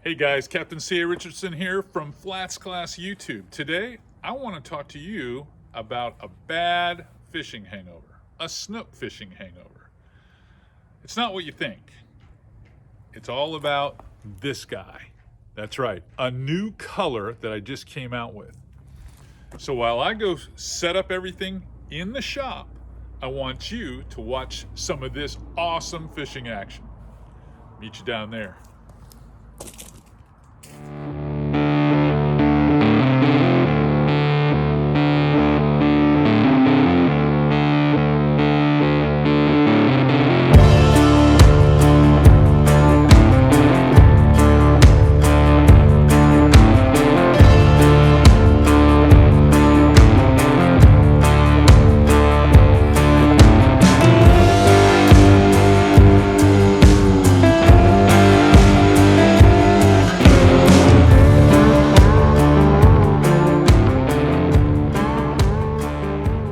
Hey guys, Captain C.A. Richardson here from FlatsClass YouTube. Today, I want to talk to you about a bad fishing hangover, a snook fishing hangover. It's not what you think. It's all about this guy. That's right, a new color that I just came out with. So while I go set up everything in the shop, I want you to watch some of this awesome fishing action. Meet you down there.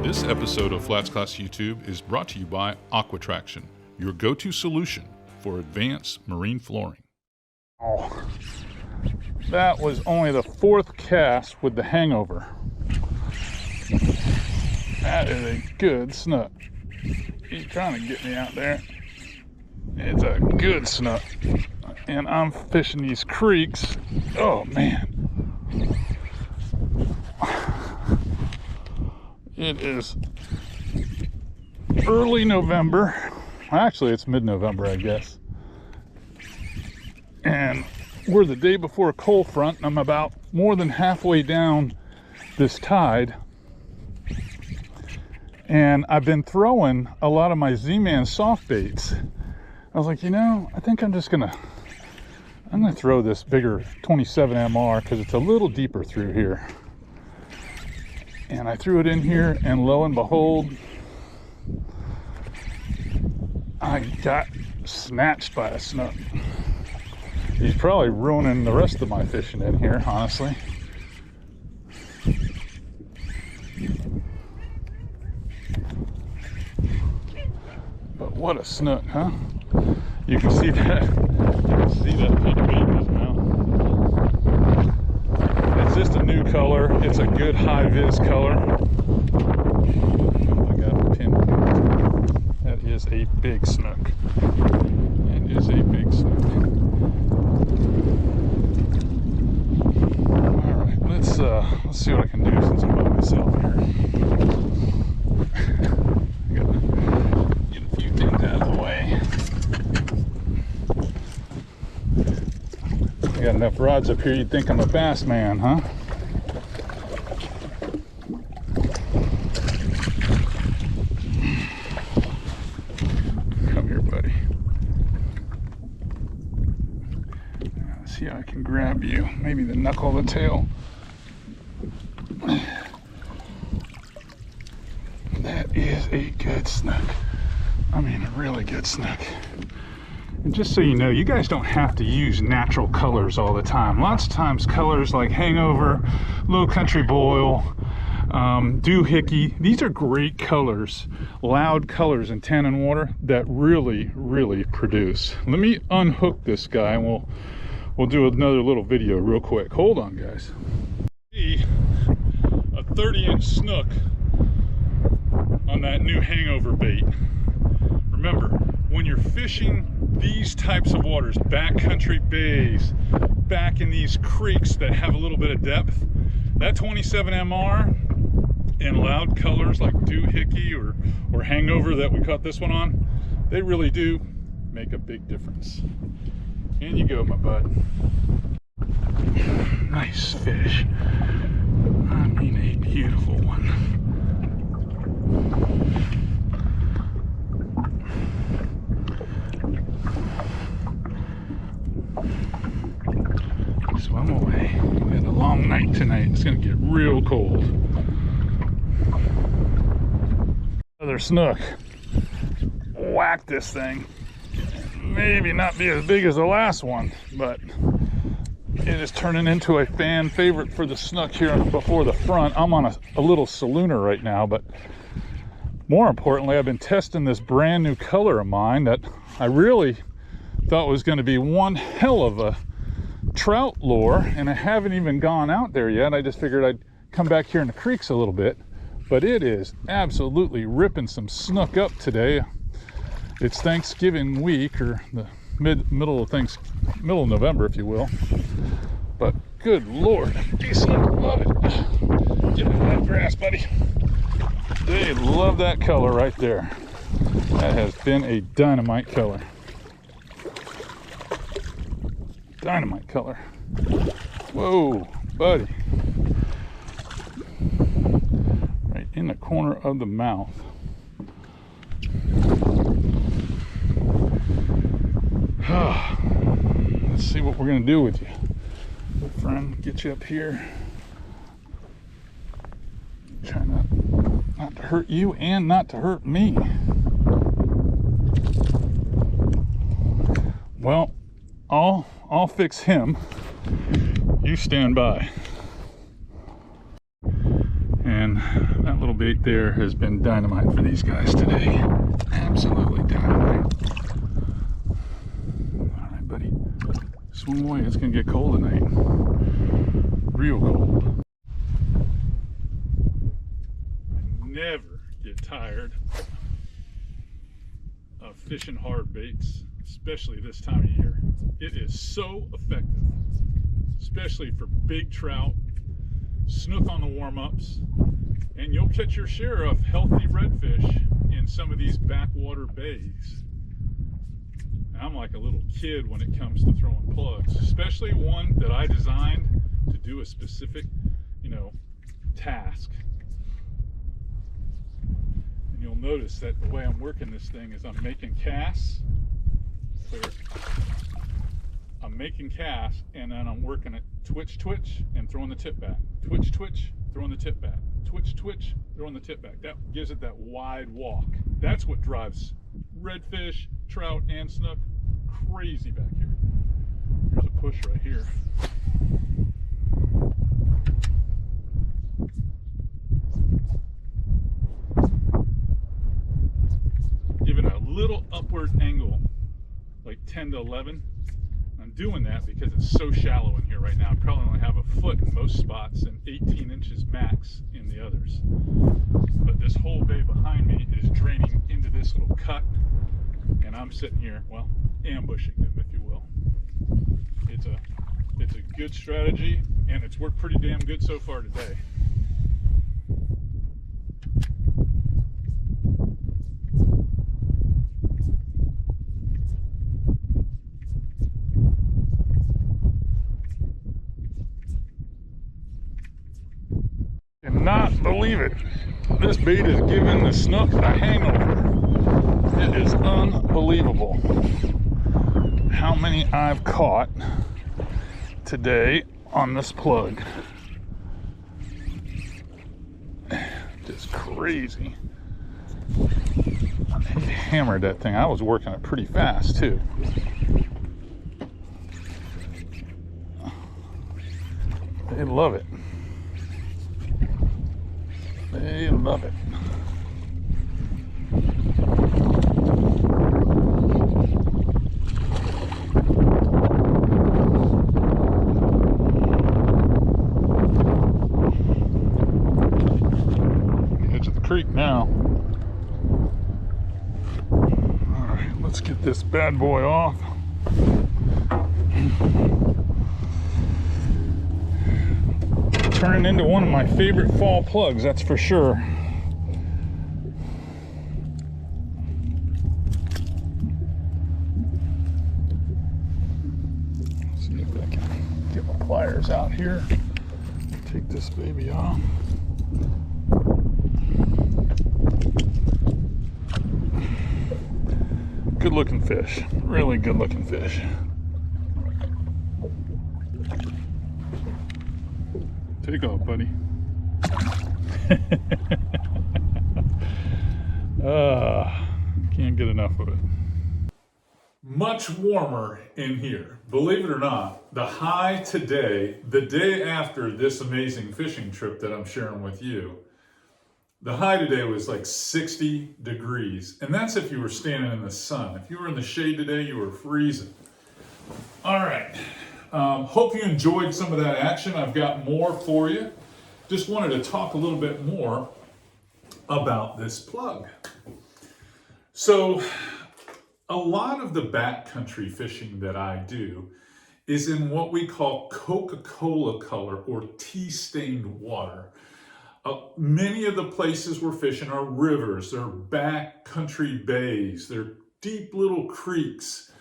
This episode of FlatsClass YouTube is brought to you by Aquatraction, your go-to solution for advanced marine flooring. Oh, that was only the fourth cast with the hangover. That is a good snook. He's trying to get me out there. It's a good snook. And I'm fishing these creeks. Oh man. It is early November. Actually, it's mid-November, I guess. And we're the day before a cold front, and I'm about more than halfway down this tide. And I've been throwing a lot of my Z-Man soft baits. I was like, I think I'm gonna throw this bigger 27 MR because it's a little deeper through here. And I threw it in here, and lo and behold, I got snatched by a snook. He's probably ruining the rest of my fishing in here, honestly. But what a snook, huh? You can see that. You can see that big bait in his mouth. It's just a new color. It's a good high-vis color. I got a pin. That is a big snook. That is a big snook. All right, let's see what I can do since I'm by myself here. I gotta get a few things out of the way. I got enough rods up here, you'd think I'm a bass man, huh? Come here, buddy. Let's see how I can grab you. Maybe the knuckle of the tail. That is a good snook. I mean, a really good snook. And just so you know, you guys don't have to use natural colors all the time. Lots of times colors like Hangover, Low Country Boil, Doohickey, these are great colors, loud colors in tannin water that really, really produce. Let me unhook this guy and we'll do another little video real quick. Hold on, guys. See a 30-inch snook on that new Hangover bait. Remember, when you're fishing these types of waters, backcountry bays, back in these creeks that have a little bit of depth, that 27 MR in loud colors like Doohickey or Hangover that we caught this one on, they really do make a big difference. In you go, my bud. Nice fish. I mean, a beautiful one. Swim away. We had a long night tonight. It's going to get real cold. Another snook. Whack this thing. Maybe not be as big as the last one, but it is turning into a fan favorite for the snook here before the front. I'm on a little salooner right now, but more importantly, I've been testing this brand new color of mine that I really thought was going to be one hell of a trout lure, and I haven't even gone out there yet. I just figured I'd come back here in the creeks a little bit, but it is absolutely ripping some snook up today. It's Thanksgiving week, or the middle of November, if you will. But good Lord, these snook love it. Get in that grass, buddy. They love that color right there. That has been a dynamite color. Dynamite color. Whoa, buddy. Right in the corner of the mouth. Let's see what we're going to do with you. Friend, get you up here. Try not to hurt you and not to hurt me. Well, I'll fix him. You stand by. And that little bait there has been dynamite for these guys today. Absolutely dynamite. All right, buddy. Swim away. It's going to get cold tonight. Real cold. I never get tired of fishing hard baits, especially this time of year. It is so effective, especially for big trout, snook on the warm-ups, and you'll catch your share of healthy redfish in some of these backwater bays. I'm like a little kid when it comes to throwing plugs, especially one that I designed to do a specific, task. And you'll notice that the way I'm working this thing is I'm making casts. I'm making casts, and then I'm working it twitch, and throwing the tip back. Twitch, throwing the tip back. Twitch, throwing the tip back. That gives it that wide walk. That's what drives redfish, trout, and snook crazy back here. There's a push right here. Giving a little upward angle, like 10 to 11. I'm doing that because it's so shallow in here right now. I probably only have a foot in most spots and 18 inches max in the others. But this whole bay behind me is draining into this little cut, and I'm sitting here, well, ambushing them, if you will. It's a good strategy, and it's worked pretty damn good so far today. Cannot believe it. This bait is giving the snook a hangover. It is unbelievable how many I've caught today on this plug. Just crazy. He hammered that thing. I was working it pretty fast too. They love it. They love it. Edge of the creek now. All right, let's get this bad boy off. Turning into one of my favorite fall plugs, that's for sure. Let's see if I can get my pliers out here. Take this baby off. Good looking fish, really good looking fish. Take off, buddy. Can't get enough of it. Much warmer in here. Believe it or not, the high today, the day after this amazing fishing trip that I'm sharing with you, the high today was like 60 degrees. And that's if you were standing in the sun. If you were in the shade today, you were freezing. All right, Hope you enjoyed some of that action. I've got more for you. Just wanted to talk a little bit more about this plug. So, a lot of the backcountry fishing that I do is in what we call Coca-Cola color or tea-stained water. Many of the places we're fishing are rivers, they're backcountry bays, they're deep little creeks.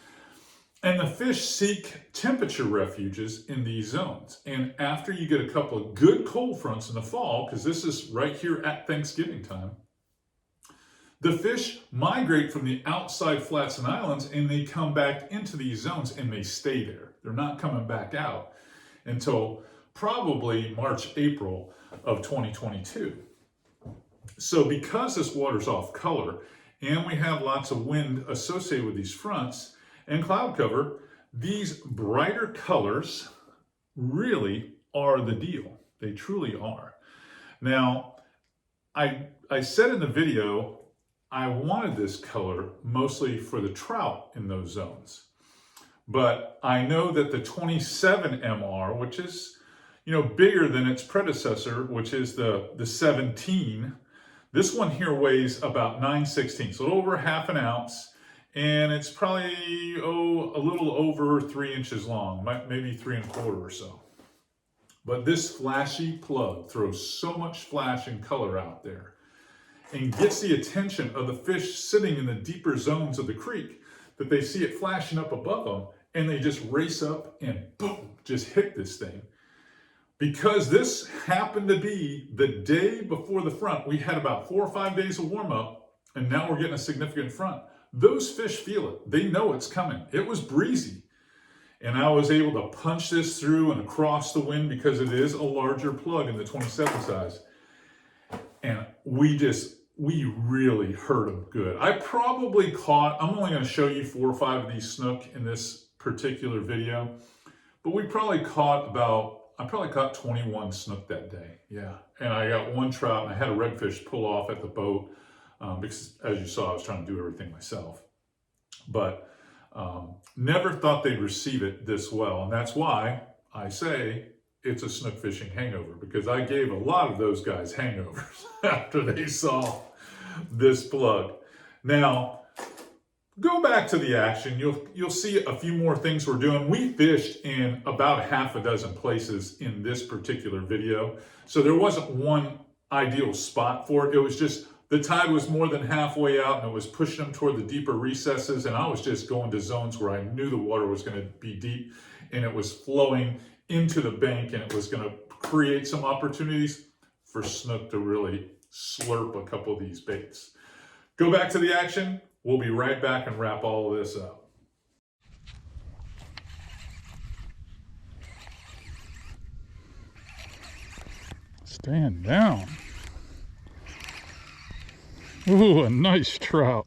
And the fish seek temperature refuges in these zones. And after you get a couple of good cold fronts in the fall, because this is right here at Thanksgiving time, the fish migrate from the outside flats and islands and they come back into these zones and they stay there. They're not coming back out until probably March, April of 2022. So because this water's off color and we have lots of wind associated with these fronts and cloud cover, these brighter colors really are the deal. They truly are. Now, I said in the video, I wanted this color mostly for the trout in those zones. But I know that the 27 MR, which is, bigger than its predecessor, which is the 17, this one here weighs about 9/16, so a little over half an ounce, and it's probably, a little over 3 inches long, maybe 3 1/4 or so. But this flashy plug throws so much flash and color out there and gets the attention of the fish sitting in the deeper zones of the creek that they see it flashing up above them and they just race up and boom, just hit this thing. Because this happened to be the day before the front, we had about 4 or 5 days of warm up and now we're getting a significant front. Those fish feel it. They know it's coming. It was breezy. And I was able to punch this through and across the wind because it is a larger plug in the 27 size. And we really hurt them good. I probably caught, I'm only going to show you 4 or 5 of these snook in this particular video, but I probably caught 21 snook that day. Yeah. And I got 1 trout and I had a redfish pull off at the boat because as you saw, I was trying to do everything myself. But never thought they'd receive it this well. And that's why I say it's a snook fishing hangover, because I gave a lot of those guys hangovers after they saw this plug. Now, go back to the action. You'll see a few more things we're doing. We fished in about 6 places in this particular video. So there wasn't one ideal spot for it. It was just the tide was more than halfway out and it was pushing them toward the deeper recesses. And I was just going to zones where I knew the water was going to be deep and it was flowing into the bank and it was going to create some opportunities for snook to really slurp a couple of these baits. Go back to the action. We'll be right back and wrap all of this up. Stand down. Ooh, a nice trout.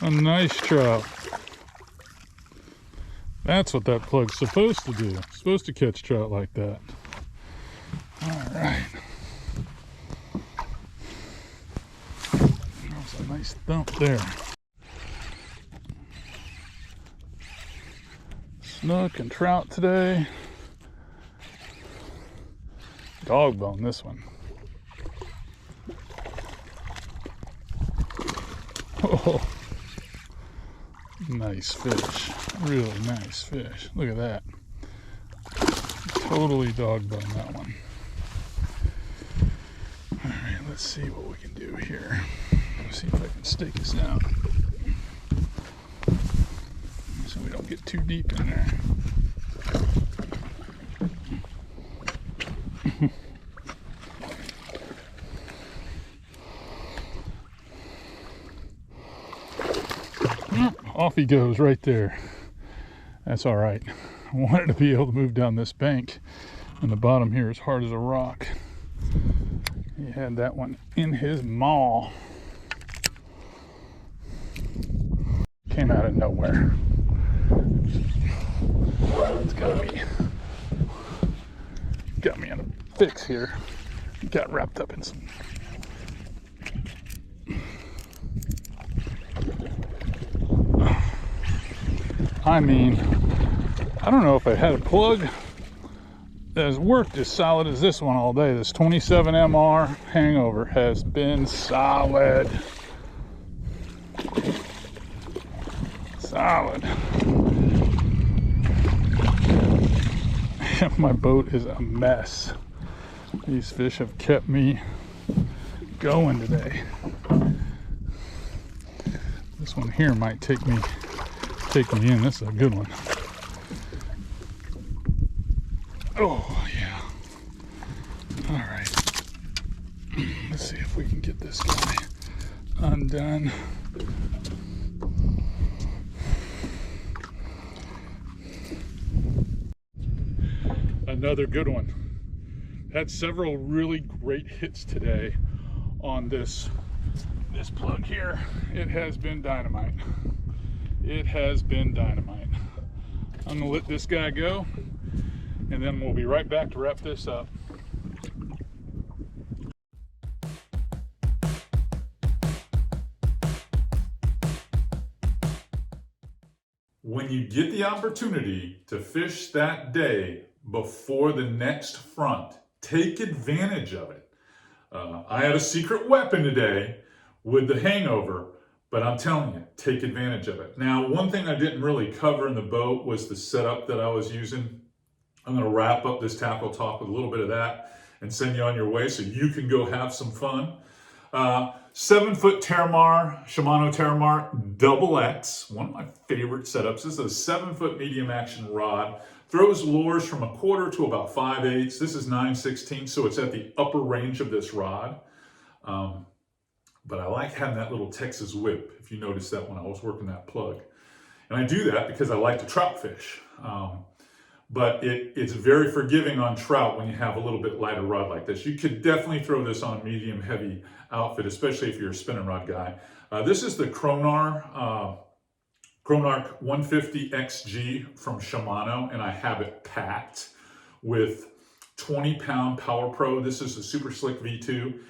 A nice trout. That's what that plug's supposed to do. It's supposed to catch trout like that. All right. That's a nice thump there. Snook and trout today. Dog bone, this one. Oh, nice fish. Really nice fish. Look at that. Totally dog bone, that one. All right, let's see what we can do here. Let's see if I can stake this out so we don't get too deep in there. Off he goes right there. That's all right. I wanted to be able to move down this bank, and the bottom here is hard as a rock. He had that one in his maw. Came out of nowhere. It's got me on a fix here. Got wrapped up in some. I mean, I don't know if I had a plug that has worked as solid as this one all day. This 27 MR Hangover has been solid. Solid. My boat is a mess. These fish have kept me going today. This one here might take me in. This is a good one. Oh yeah. All right. Let's see if we can get this guy undone. Another good one. Had several really great hits today on this plug here. It has been dynamite. It has been dynamite. I'm gonna let this guy go, and then we'll be right back to wrap this up. When you get the opportunity to fish that day before the next front, take advantage of it. I had a secret weapon today with the Hangover, but I'm telling you, take advantage of it. Now, one thing I didn't really cover in the boat was the setup that I was using. I'm going to wrap up this tackle talk with a little bit of that and send you on your way so you can go have some fun. 7-foot Terramar, Shimano Terramar Double X, one of my favorite setups. This is a 7-foot medium action rod. Throws lures from 1/4 to about 5/8. This is 9/16, so it's at the upper range of this rod. But I like having that little Texas whip, if you noticed that when I was working that plug. And I do that because I like to trout fish. But it's very forgiving on trout when you have a little bit lighter rod like this. You could definitely throw this on a medium heavy outfit, especially if you're a spinning rod guy. This is the Chronarch 150 XG from Shimano, and I have it packed with 20-pound Power Pro. This is a Super Slick V2.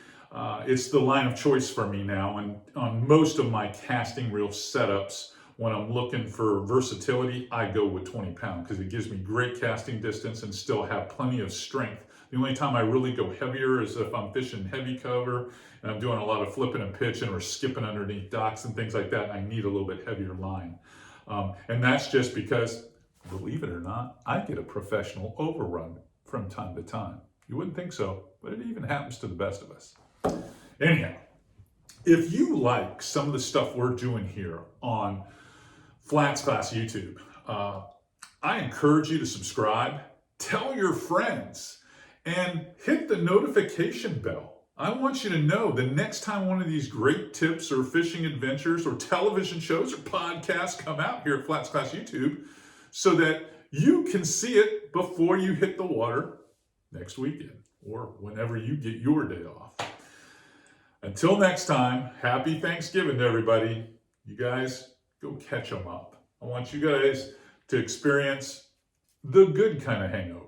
It's the line of choice for me now, and on most of my casting reel setups, when I'm looking for versatility, I go with 20 pound because it gives me great casting distance and still have plenty of strength. The only time I really go heavier is if I'm fishing heavy cover and I'm doing a lot of flipping and pitching or skipping underneath docks and things like that, and I need a little bit heavier line. And that's just because, believe it or not, I get a professional overrun from time to time. You wouldn't think so, but it even happens to the best of us. Anyhow, if you like some of the stuff we're doing here on FlatsClass YouTube, I encourage you to subscribe, tell your friends, and hit the notification bell. I want you to know the next time one of these great tips or fishing adventures or television shows or podcasts come out here at FlatsClass YouTube so that you can see it before you hit the water next weekend or whenever you get your day off. Until next time, happy Thanksgiving to everybody. You guys, go catch them up. I want you guys to experience the good kind of hangover.